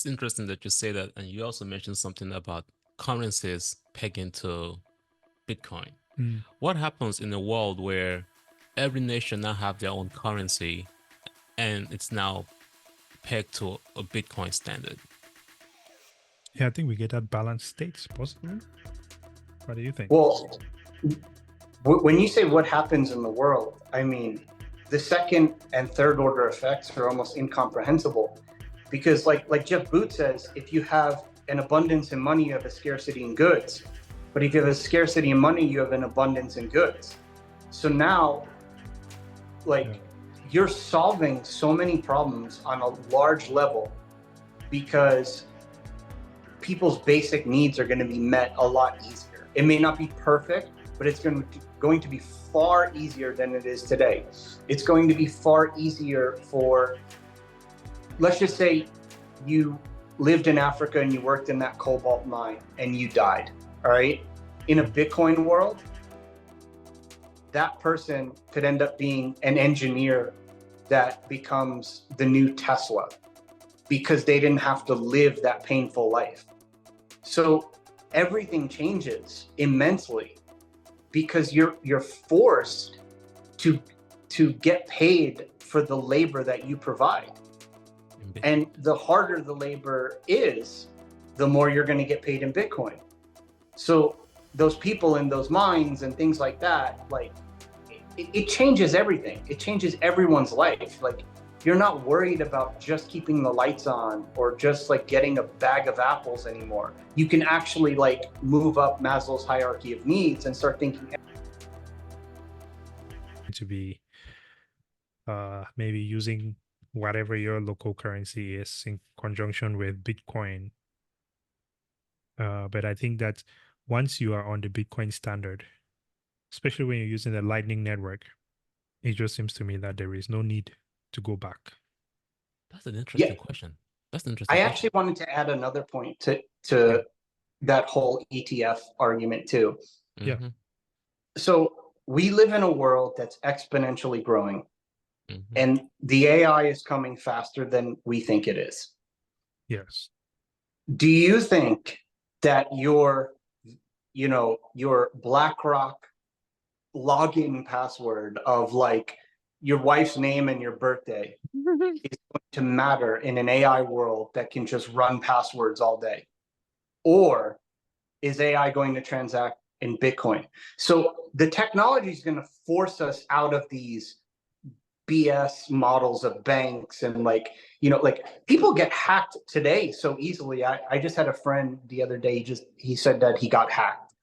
It's interesting that you say that, and you also mentioned something about currencies pegged into Bitcoin. Mm. What happens in a world where every nation now have their own currency and it's now pegged to a Bitcoin standard? Yeah, I think we get that balanced state possibly. What do you think? Well, when you say what happens in the world, I mean, the second and third order effects are almost incomprehensible because like Jeff Booth says, if you have an abundance in money, you have a scarcity in goods. But if you have a scarcity in money, you have an abundance in goods. So now, like, you're solving so many problems on a large level because people's basic needs are going to be met a lot easier. It may not be perfect, but it's going to be far easier than it is today. It's going to be far easier for, let's just say you lived in Africa and you worked in that cobalt mine and you died, all right? In a Bitcoin world, that person could end up being an engineer that becomes the new Tesla because they didn't have to live that painful life. So everything changes immensely because you're forced to get paid for the labor that you provide. And the harder the labor is, the more you're going to get paid in Bitcoin. So those people in those mines and things like that, like it changes everything. It changes everyone's life. Like you're not worried about just keeping the lights on or just like getting a bag of apples anymore. You can actually like move up Maslow's hierarchy of needs and start thinking To be maybe using whatever your local currency is in conjunction with Bitcoin. But I think that once you are on the Bitcoin standard, especially when you're using the Lightning Network, it just seems to me that there is no need to go back. That's an interesting question. That's an interesting I question. actually wanted to add another point to that whole ETF argument too. Yeah. So we live in a world that's exponentially growing, and the AI is coming faster than we think it is. Yes. Do you think that your BlackRock login password of like your wife's name and your birthday is going to matter in an AI world that can just run passwords all day? Or is AI going to transact in Bitcoin? So the technology is going to force us out of these BS models of banks and like people get hacked today so easily. I just had a friend the other day, he said that he got hacked.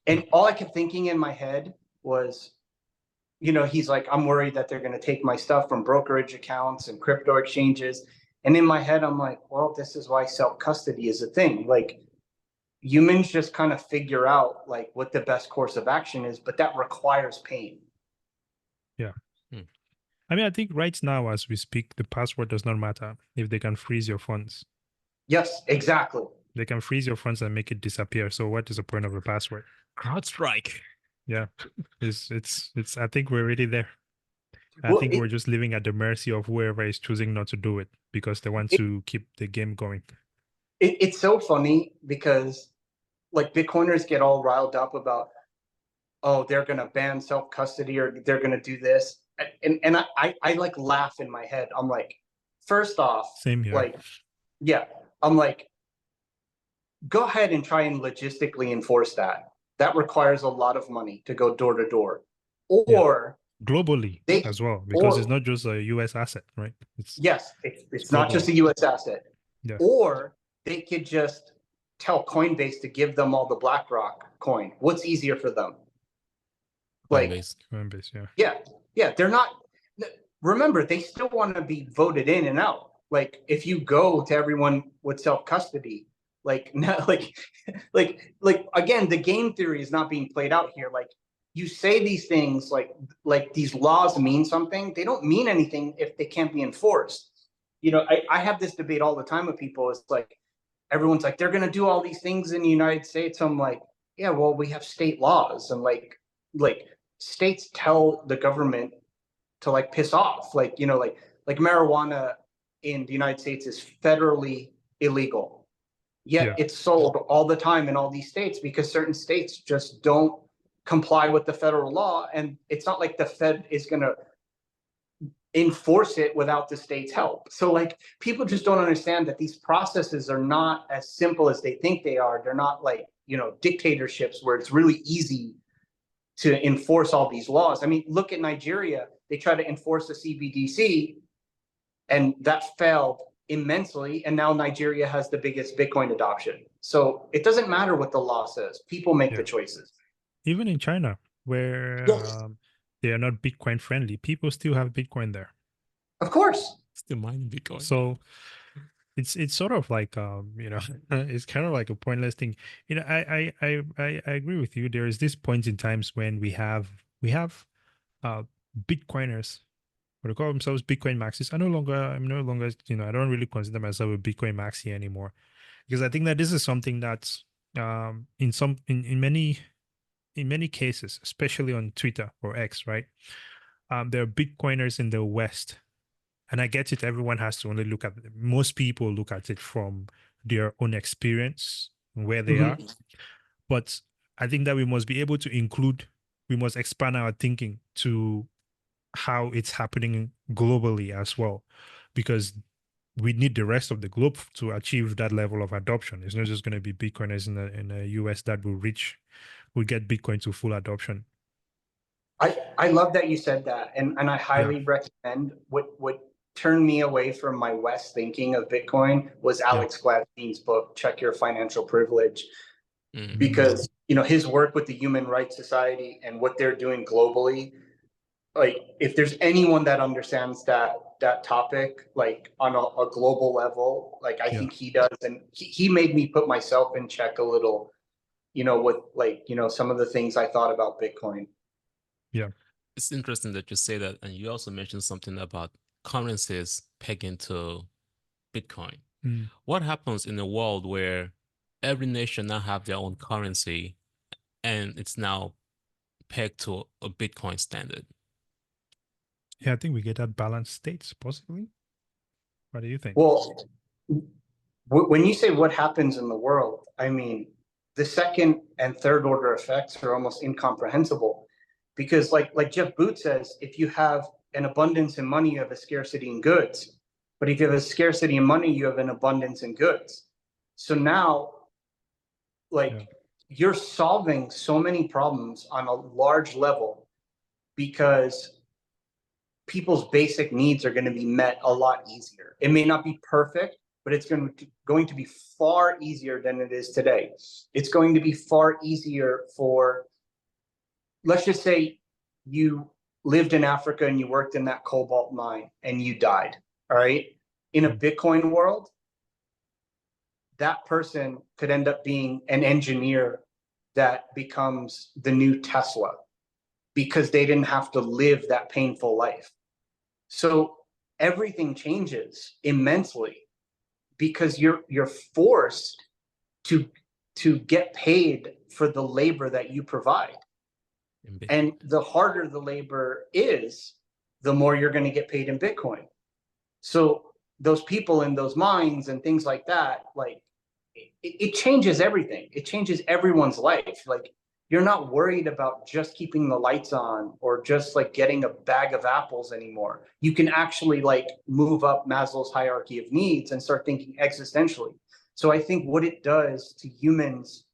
And all I kept thinking in my head was, he's like, I'm worried that they're going to take my stuff from brokerage accounts and crypto exchanges. And in my head, I'm like, well, this is why self-custody is a thing. Like humans just kind of figure out like what the best course of action is, but that requires pain. Yeah. I mean, I think right now, as we speak, the password does not matter if they can freeze your funds. Yes, exactly. They can freeze your funds and make it disappear. So what is the point of a password? CrowdStrike. Yeah, it's. I think we're already there. I think we're just living at the mercy of whoever is choosing not to do it because they want to keep the game going. It's so funny because like Bitcoiners get all riled up about, oh, they're going to ban self-custody or they're going to do this. And I like laugh in my head. I'm like, first off, same here. Like, yeah, I'm like, go ahead and try and logistically enforce that. That requires a lot of money to go door to door. Or globally as well, because it's not just a US asset, right? It's not just a US asset. Yeah. Or they could just tell Coinbase to give them all the BlackRock coin. What's easier for them? Like Coinbase, yeah. They're not. Remember, they still want to be voted in and out. Like if you go to everyone with self-custody, like again, the game theory is not being played out here. Like you say these things like these laws mean something. They don't mean anything if they can't be enforced. I have this debate all the time with people. It's like everyone's like, they're going to do all these things in the United States. I'm like, yeah, well, we have state laws and like states tell the government to like piss off. Like marijuana in the United States is federally illegal. Yet it's sold all the time in all these states because certain states just don't comply with the federal law. And it's not like the Fed is going to enforce it without the state's help. So like people just don't understand that these processes are not as simple as they think they are. They're not like, you know, dictatorships where it's really easy to enforce all these laws. I mean, look at Nigeria. They tried to enforce the CBDC and that failed immensely. And now Nigeria has the biggest Bitcoin adoption. So it doesn't matter what the law says. People make the choices. Even in China, where they are not Bitcoin friendly, people still have Bitcoin there. Of course. Still mining Bitcoin. So it's sort of like you know, it's kind of like a pointless thing. You know, I agree with you. There is this point in times when we have Bitcoiners, what they call themselves Bitcoin maxis. I'm no longer, you know, I don't really consider myself a Bitcoin maxi anymore, because I think that this is something that's in many cases, especially on Twitter or X, right? There are Bitcoiners in the West. And I get it. Everyone has to only look at it. Most people look at it from their own experience, where they are. But I think that we must be able to we must expand our thinking to how it's happening globally as well, because we need the rest of the globe to achieve that level of adoption. It's not just going to be Bitcoiners in the US that will get Bitcoin to full adoption. I love that you said that, and I highly recommend what turned me away from my West thinking of Bitcoin was Alex Gladstein's book, Check Your Financial Privilege, because you know his work with the Human Rights Society and what they're doing globally. Like, if there's anyone that understands that topic, like on a global level, like I think he does, and he made me put myself in check a little, you know, with like, you know, some of the things I thought about Bitcoin. Yeah. It's interesting that you say that, and you also mentioned something about currencies pegging to Bitcoin. What happens in a world where every nation now have their own currency and it's now pegged to a Bitcoin standard? Yeah, I think we get that balanced states, possibly. What do you think? Well, when you say what happens in the world, I mean, the second and third order effects are almost incomprehensible, because like Jeff Booth says, if you have an abundance in money, you have a scarcity in goods. But if you have a scarcity in money, you have an abundance in goods. So now, like, you're solving so many problems on a large level because people's basic needs are going to be met a lot easier. It may not be perfect, but it's going to be far easier than it is today. It's going to be far easier for, let's just say you lived in Africa and you worked in that cobalt mine and you died, all right? In a Bitcoin world, that person could end up being an engineer that becomes the new Tesla because they didn't have to live that painful life. So everything changes immensely because you're forced to get paid for the labor that you provide. And the harder the labor is, the more you're going to get paid in Bitcoin. So those people in those mines and things like that, like it changes everything. It changes everyone's life. Like, you're not worried about just keeping the lights on or just like getting a bag of apples anymore. You can actually like move up Maslow's hierarchy of needs and start thinking existentially. So I think what it does to humans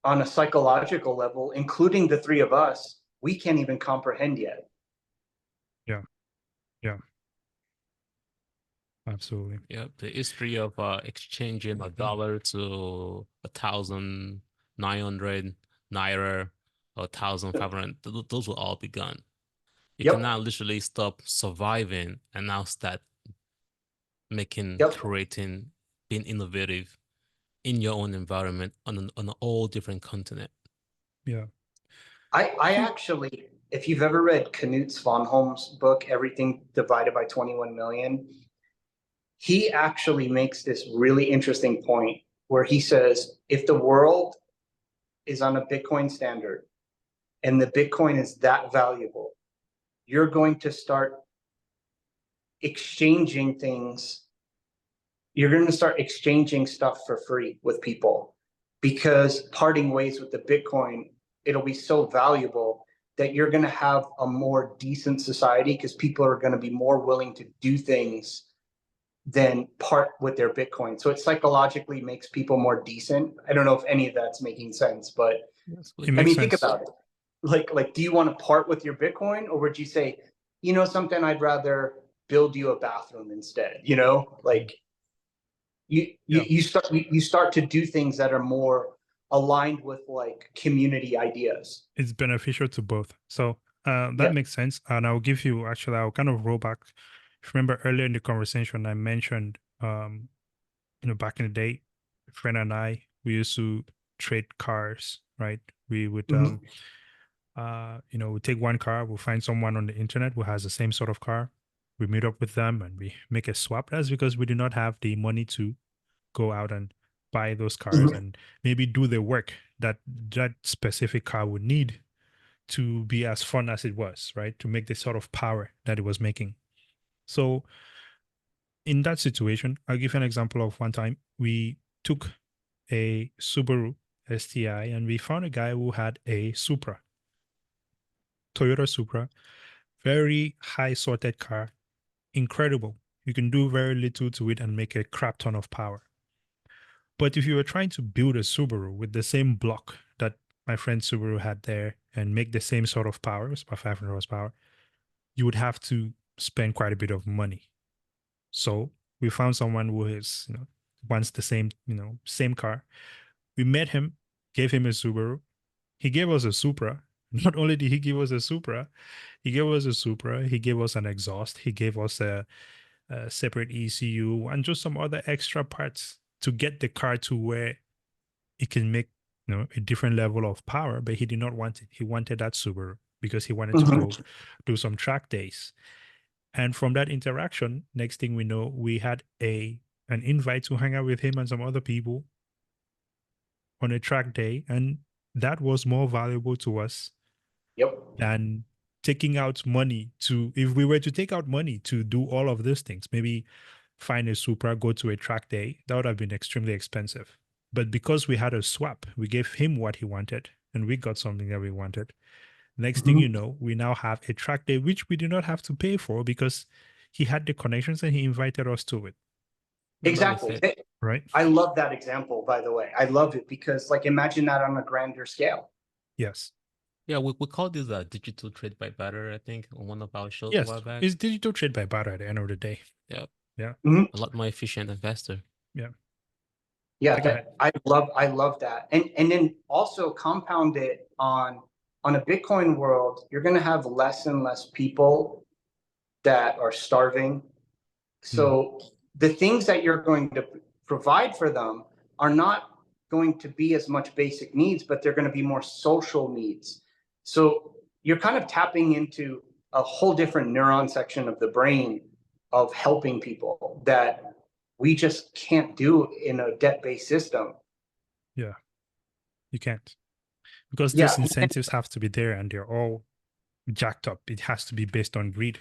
on a psychological level, including the three of us, we can't even comprehend yet. Yeah. Yeah. Absolutely. Yeah, the history of exchanging a dollar to 1,900 naira or 1,500, those will all be gone. You can now literally stop surviving and now start making, creating, being innovative in your own environment on an all different continent. Yeah. I actually, if you've ever read Knut Svanholm's book, Everything Divided by 21 Million, he actually makes this really interesting point where he says, if the world is on a Bitcoin standard and the Bitcoin is that valuable, you're going to start exchanging things you're going to start exchanging stuff for free with people, because parting ways with the Bitcoin, it'll be so valuable that you're going to have a more decent society, because people are going to be more willing to do things than part with their Bitcoin. So it psychologically makes people more decent. I don't know if any of that's making sense, but it makes sense. think about it. Like, do you want to part with your Bitcoin, or would you say, you know, something, I'd rather build you a bathroom instead? You know, like you start to do things that are more aligned with like community ideas. It's beneficial to both. So that makes sense. And I'll give you, actually, I'll kind of roll back. If you remember earlier in the conversation, I mentioned, back in the day, a friend and I, we used to trade cars, right? We would, we take one car, we'll find someone on the internet who has the same sort of car. We meet up with them and we make a swap. That's because we do not have the money to go out and buy those cars and maybe do the work that that specific car would need to be as fun as it was, right? To make the sort of power that it was making. So in that situation, I'll give you an example of one time we took a Subaru STI and we found a guy who had a Supra, Toyota Supra, very high sorted car, incredible. You can do very little to it and make a crap ton of power. But if you were trying to build a Subaru with the same block that my friend Subaru had there and make the same sort of power, it's about 500 horsepower, you would have to spend quite a bit of money. So we found someone who is, wants the same car. We met him, gave him a Subaru. He gave us a Supra. Not only did he give us a Supra, he gave us an exhaust, he gave us a separate ECU and just some other extra parts to get the car to where it can make a different level of power. But he did not want it. He wanted that Subaru because he wanted to go do some track days. And from that interaction, next thing we know, we had an invite to hang out with him and some other people on a track day, and that was more valuable to us than taking out money to, if we were to take out money to do all of these things, maybe find a Supra, go to a track day, that would have been extremely expensive. But because we had a swap, we gave him what he wanted and we got something that we wanted. Next thing you know, we now have a track day, which we do not have to pay for because he had the connections and he invited us to it. Exactly. Right. I love that example, by the way. I love it because, like, imagine that on a grander scale. Yes. Yeah, we call this a digital trade by barter, I think, on one of our shows yes, a while back. It's digital trade by barter at the end of the day. Yeah. Yeah. A lot more efficient and faster. Yeah. Yeah, I love that. And then also compound it on a Bitcoin world, you're going to have less and less people that are starving. So the things that you're going to provide for them are not going to be as much basic needs, but they're going to be more social needs. So you're kind of tapping into a whole different neuron section of the brain of helping people that we just can't do in a debt-based system. Yeah, you can't. Because these incentives have to be there and they're all jacked up. It has to be based on greed.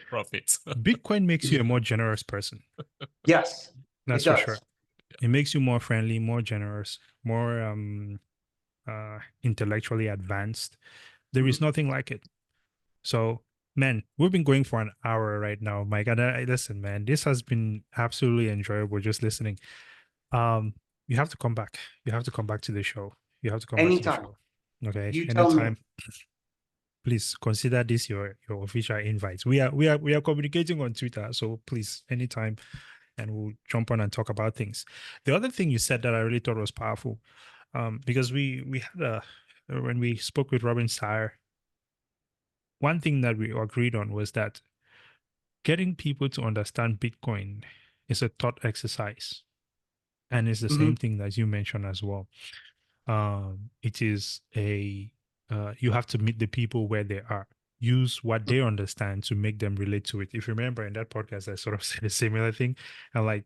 Profits. Bitcoin makes you a more generous person. Yes. That's for sure. It makes you more friendly, more generous, more intellectually advanced. There is nothing like it. So, man, we've been going for an hour right now, Mike. And listen, man, this has been absolutely enjoyable just listening. You have to come back. You have to come back to the show. You have to come Anytime. back to the show. Okay. You tell me. Please consider this your official invite. We are communicating on Twitter, so please, anytime, and we'll jump on and talk about things. The other thing you said that I really thought was powerful, because we had when we spoke with Robin Sire, one thing that we agreed on was that getting people to understand Bitcoin is a thought exercise, and it's the same thing that you mentioned as well. It is you have to meet the people where they are. Use what they understand to make them relate to it. If you remember in that podcast, I sort of said a similar thing. And I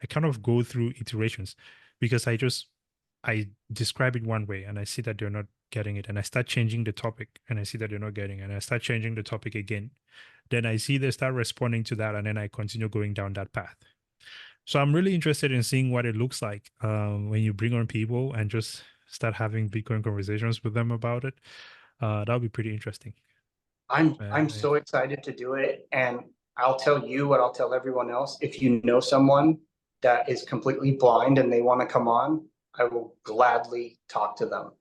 kind of go through iterations because I describe it one way and I see that they're not getting it. And I start changing the topic and I see that they're not getting it. And I start changing the topic again. Then I see they start responding to that. And then I continue going down that path. So I'm really interested in seeing what it looks like when you bring on people and just start having Bitcoin conversations with them about it. That'll be pretty interesting. I'm so excited to do it, and I'll tell you what I'll tell everyone else. If you know someone that is completely blind and they want to come on, I will gladly talk to them.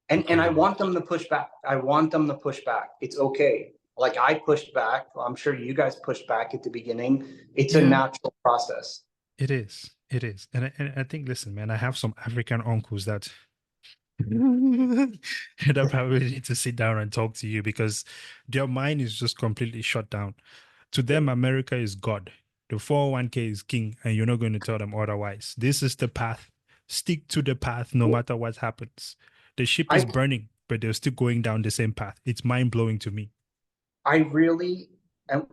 And I want them to push back. I want them to push back. It's okay. Like I pushed back. I'm sure you guys pushed back at the beginning. It's a natural process. It is. It is. And I think, listen, man, I have some African uncles that that probably need to sit down and talk to you because their mind is just completely shut down. To them, America is God. The 401k is king, and you're not going to tell them otherwise. This is the path. Stick to the path no matter what happens. The ship is burning, but they're still going down the same path. It's mind-blowing to me. I really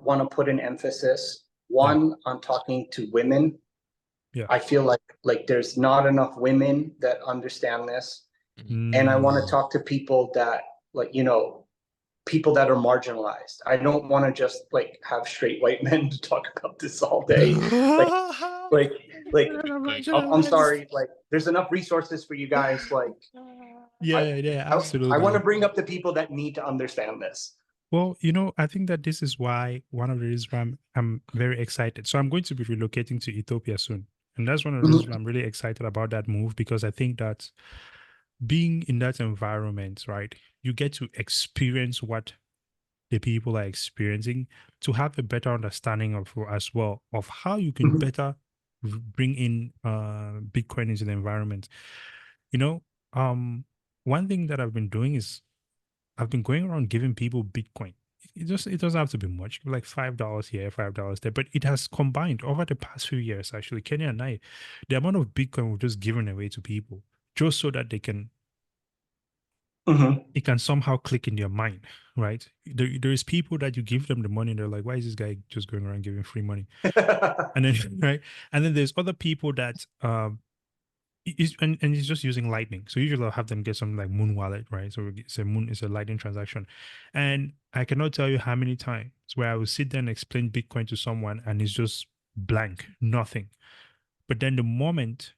want to put an emphasis, on talking to women. Yeah. I feel like there's not enough women that understand this. And I want to talk to people that, like, people that are marginalized. I don't want to just like have straight white men to talk about this all day. I'm sorry. Like, there's enough resources for you guys. Like, absolutely. I want to bring up the people that need to understand this. Well, I think that this is why one of the reasons why I'm very excited. So I'm going to be relocating to Ethiopia soon. And that's one of the reasons why I'm really excited about that move, because I think that being in that environment, right, you get to experience what the people are experiencing, to have a better understanding of as well of how you can better bring in Bitcoin into the environment. One thing that I've been doing is I've been going around giving people Bitcoin. It doesn't have to be much, like $5 here, $5 there, but it has combined over the past few years. Actually, Kenya and I, the amount of Bitcoin we've just given away to people, just so that they can, it can somehow click in their mind, right? There is people that you give them the money, and they're like, "Why is this guy just going around giving free money?" And then right, and then there's other people that and he's just using Lightning. So usually I'll have them get something like Moon Wallet, right? So it's a Lightning transaction. And I cannot tell you how many times where I will sit there and explain Bitcoin to someone and it's just blank, nothing. But then the moment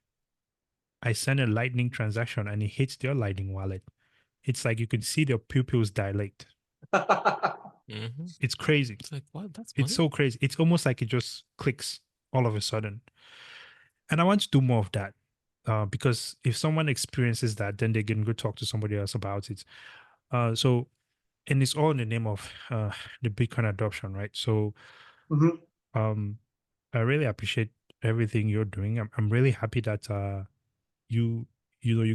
I send a Lightning transaction and it hits their Lightning wallet, it's like you can see their pupils dilate. It's crazy. It's like, what? That's funny. It's so crazy. It's almost like it just clicks all of a sudden. And I want to do more of that. Because if someone experiences that, then they can go talk to somebody else about it. And it's all in the name of the Bitcoin adoption, right? So, I really appreciate everything you're doing. I'm really happy that you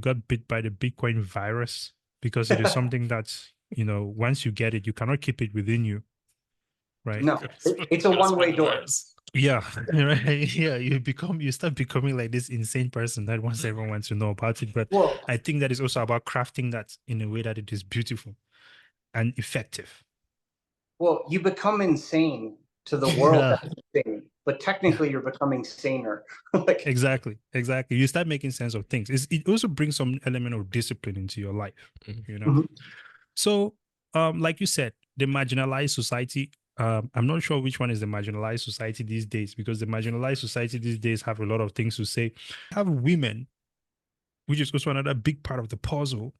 got bit by the Bitcoin virus, because it is something that once you get it, you cannot keep it within you, right? No, it's a one-way door. Yeah, right. Yeah, you start becoming like this insane person that wants everyone to know about it. But I think that is also about crafting that in a way that it is beautiful and effective. Well, you become insane to the world, but technically you're becoming saner. Exactly. You start making sense of things. It also brings some element of discipline into your life, So, like you said, the marginalized society. I'm not sure which one is the marginalized society these days, because the marginalized society these days have a lot of things to say. Have women, which is also another big part of the puzzle,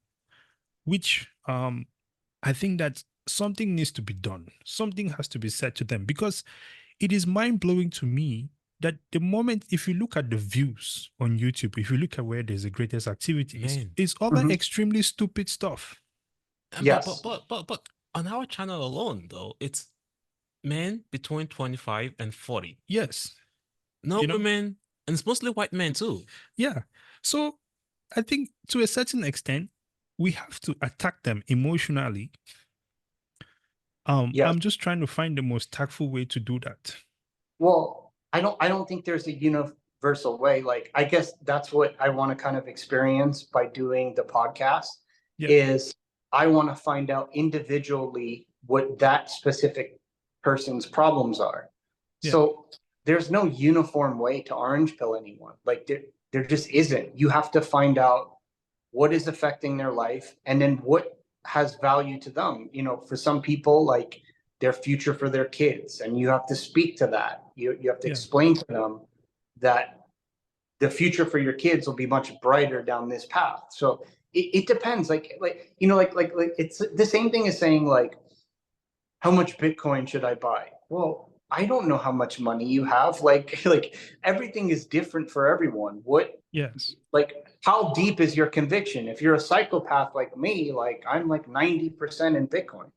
which I think that something needs to be done. Something has to be said to them, because it is mind-blowing to me that the moment, if you look at the views on YouTube, if you look at where there's the greatest activity, it's all that extremely stupid stuff. Yes. But on our channel alone, though, it's men between 25 and 40. Yes. No women, and it's mostly white men too. Yeah. So I think to a certain extent, we have to attack them emotionally. I'm just trying to find the most tactful way to do that. Well, I don't think there's a universal way. Like, I guess that's what I want to kind of experience by doing the podcast is I want to find out individually what that specific person's problems are. So there's no uniform way to orange pill anyone. Like, there just isn't. You have to find out what is affecting their life, and then what has value to them. For some people, like their future for their kids, and you have to speak to that. You have to explain to them that the future for your kids will be much brighter down this path. So it depends. Like it's the same thing as saying like, how much Bitcoin should I buy? Well, I don't know how much money you have. Like everything is different for everyone. Yes. Like, how deep is your conviction? If you're a psychopath like me, like I'm like 90% in Bitcoin,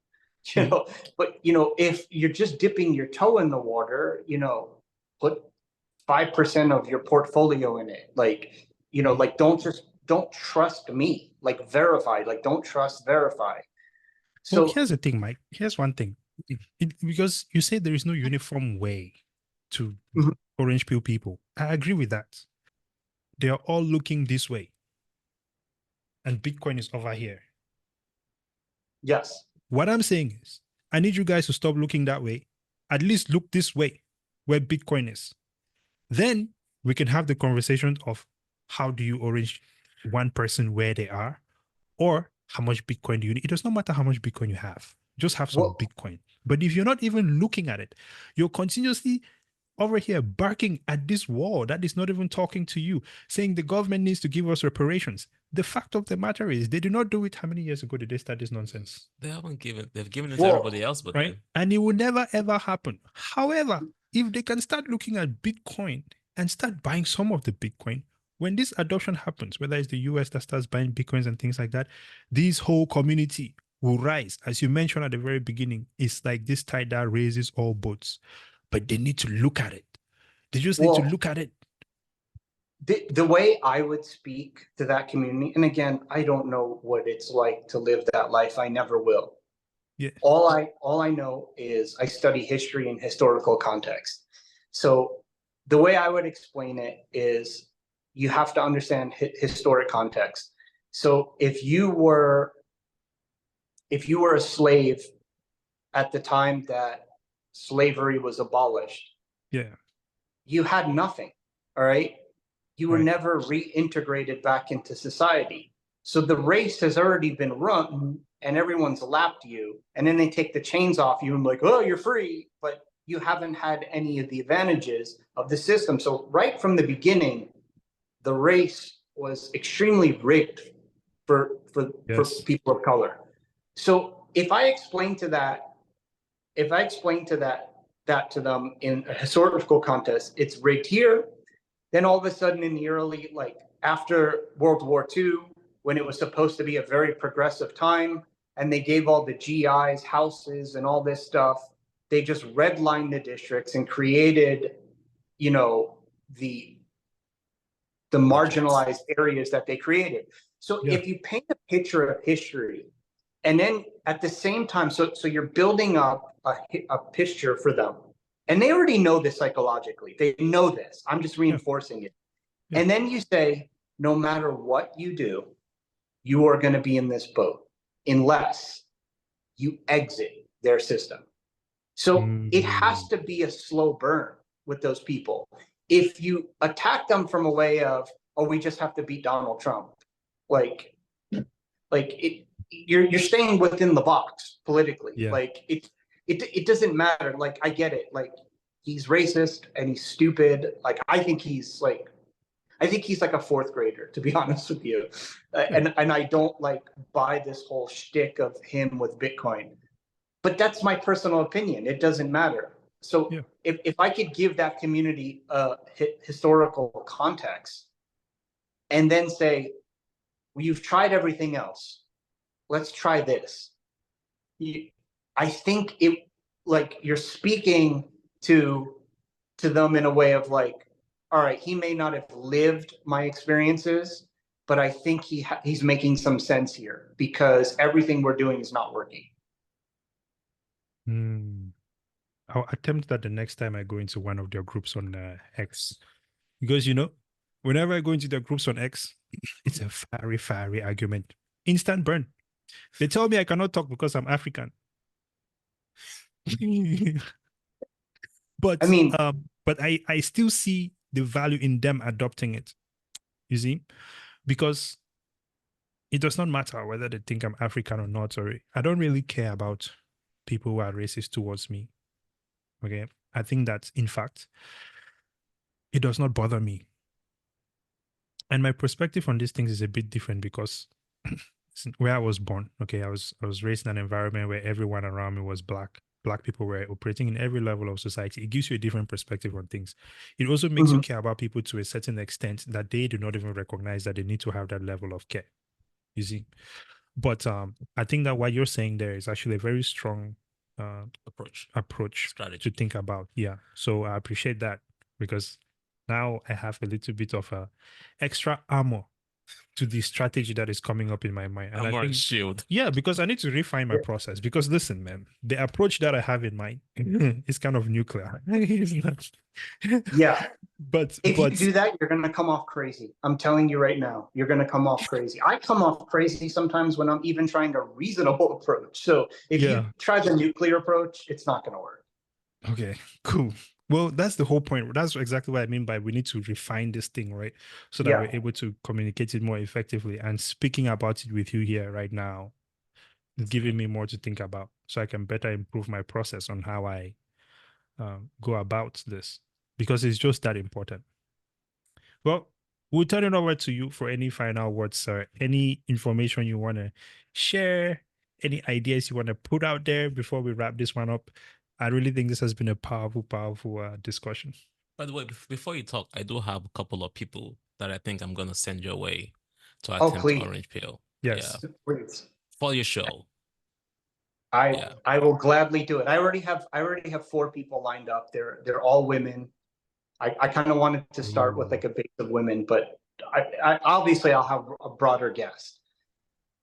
but if you're just dipping your toe in the water, put 5% of your portfolio in it. Like, like don't trust me, like verify, like don't trust, verify. Well, So here's the thing, Mike. Here's one thing. Because you say there is no uniform way to orange pill people. I agree with that. They are all looking this way. And Bitcoin is over here. yes. What I'm saying is, I need you guys to stop looking that way. At least look this way, where Bitcoin is. Then we can have the conversation of how do you orange one person where they are, or how much Bitcoin do you need. It does not matter how much Bitcoin you have. Just have some Bitcoin. But if you're not even looking at it, you're continuously over here barking at this wall that is not even talking to you, saying the government needs to give us reparations. The fact of the matter is, they did not do it. How many years ago did they start this nonsense? They've given it to everybody else, but right? And it will never ever happen. However, if they can start looking at Bitcoin and start buying some of the Bitcoin, when this adoption happens, whether it's the US that starts buying Bitcoins and things like that, this whole community will rise. As you mentioned at the very beginning, it's like this tide that raises all boats. But they need to look at it. They just need to look at it. The way I would speak to that community, and again, I don't know what it's like to live that life. I never will. Yeah. All I know is I study history and historical context. So the way I would explain it is you have to understand historic context. So if you were a slave at the time that slavery was abolished, you had nothing. All right. You were never reintegrated back into society. So the race has already been run and everyone's lapped you. And then they take the chains off you and like, oh, you're free. But you haven't had any of the advantages of the system. So right from the beginning, the race was extremely rigged for people of color. So if I explain to that to them in a historical context, it's rigged here. Then all of a sudden in the early, like after World War II, when it was supposed to be a very progressive time, and they gave all the GIs houses and all this stuff, they just redlined the districts and created, the marginalized areas that they created. So if you paint a picture of history, and then at the same time, so you're building up a picture for them. And they already know this psychologically. They know this. I'm just reinforcing it. And then you say, no matter what you do, you are going to be in this boat unless you exit their system. So it has to be a slow burn with those people. If you attack them from a way of, oh, we just have to beat Donald Trump, you're staying within the box politically. Like it doesn't matter. Like I get it. Like he's racist and he's stupid. Like I think he's like a fourth grader, to be honest with you. And I don't like buy this whole shtick of him with Bitcoin. But that's my personal opinion. It doesn't matter. So if I could give that community a historical context and then say, well, you've tried everything else. Let's try this. I think it, like, you're speaking to them in a way of like, all right, he may not have lived my experiences, but I think he's making some sense here because everything we're doing is not working. I'll attempt that the next time I go into one of their groups on X. Because, whenever I go into their groups on X, it's a very, very argument. Instant burn. They tell me I cannot talk because I'm African. But I mean, but I still see the value in them adopting it. You see? Because it does not matter whether they think I'm African or not. Or I don't really care about people who are racist towards me. Okay. I think that, in fact, it does not bother me. And my perspective on these things is a bit different because where I was born, okay, I was raised in an environment where everyone around me was black. Black people were operating in every level of society. It gives you a different perspective on things. It also makes you care about people to a certain extent that they do not even recognize that they need to have that level of care. You see? But I think that what you're saying there is actually a very strong approach strategy to think about. Yeah. So I appreciate that because now I have a little bit of extra armor to the strategy that is coming up in my mind. And I think, shield. Yeah, because I need to refine my process. Because listen, man, the approach that I have in mind is kind of nuclear. Yeah. But if you do that, you're gonna come off crazy. I'm telling you right now, you're gonna come off crazy. I come off crazy sometimes when I'm even trying a reasonable approach. So if you try the nuclear approach, it's not gonna work. Okay, cool. Well, that's the whole point. That's exactly what I mean by we need to refine this thing, right? So that we're able to communicate it more effectively. And speaking about it with you here right now, giving me more to think about so I can better improve my process on how I go about this, because it's just that important. Well, we'll turn it over to you for any final words, sir. Any information you want to share, any ideas you want to put out there before we wrap this one up. I really think this has been a powerful discussion. By the way, before you talk, I do have a couple of people that I think I'm going to send your way to attempt Orange Pill. Yes. Yeah. Please. For your show. I will gladly do it. I already have 4 people lined up. They're all women. I kind of wanted to start with like a base of women, but I obviously I'll have a broader guest.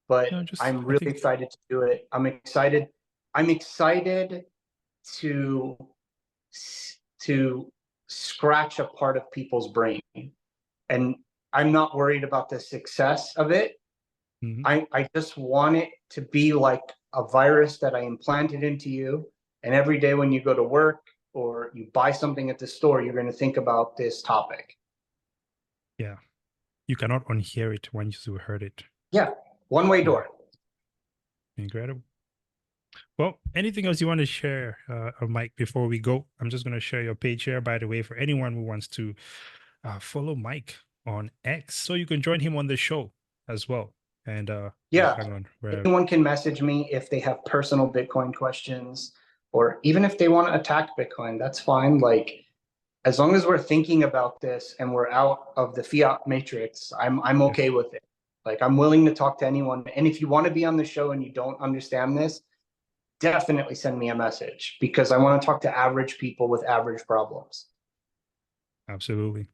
But I'm really excited to do it. I'm excited to scratch a part of people's brain. And I'm not worried about the success of it. I just want it to be like a virus that I implanted into you. And every day when you go to work or you buy something at the store, you're going to think about this topic. Yeah. You cannot unhear it once you heard it. Yeah. One-way door. Incredible. Well, anything else you want to share, Mike, before we go? I'm just going to share your page here, by the way, for anyone who wants to follow Mike on X, so you can join him on the show as well. And anyone can message me if they have personal Bitcoin questions, or even if they want to attack Bitcoin, that's fine. Like, as long as we're thinking about this and we're out of the fiat matrix, I'm okay with it. Like, I'm willing to talk to anyone. And if you want to be on the show and you don't understand this, definitely send me a message, because I want to talk to average people with average problems. Absolutely.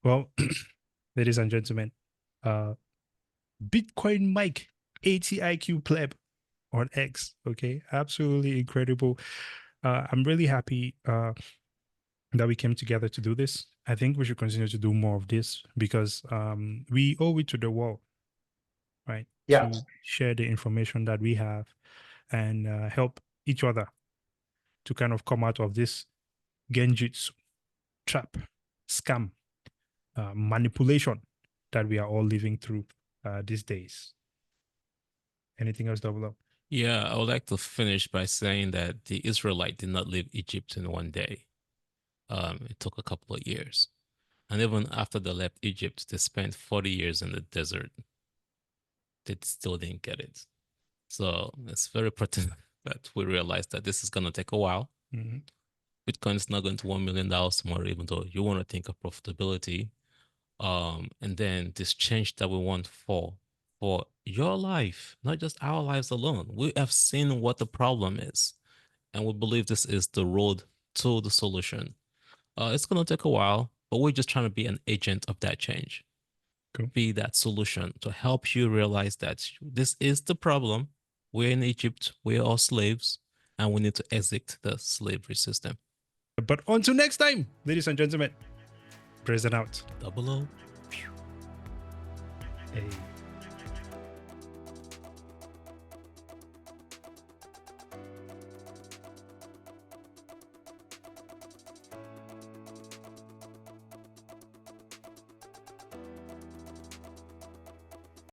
Well, ladies and gentlemen, Bitcoin Mike, ATIQ pleb on X. Okay, absolutely incredible. I'm really happy that we came together to do this. I think we should continue to do more of this, because we owe it to the world, right? Yeah. To share the information that we have and help each other to kind of come out of this genjutsu, trap, scam, manipulation that we are all living through these days. Anything else, Double Up? Yeah, I would like to finish by saying that the Israelites did not leave Egypt in one day. It took a couple of years. And even after they left Egypt, they spent 40 years in the desert. They still didn't get it. So it's very important that we realize that this is going to take a while. Bitcoin is not going to $1 million tomorrow, even though you want to think of profitability. And then this change that we want for your life, not just our lives alone. We have seen what the problem is, and we believe this is the road to the solution. It's going to take a while, but we're just trying to be an agent of that change. Cool. Be that solution to help you realize that this is the problem. We're in Egypt, we're all slaves, and we need to exit the slavery system. But until next time, ladies and gentlemen, present out. Double O. Hey.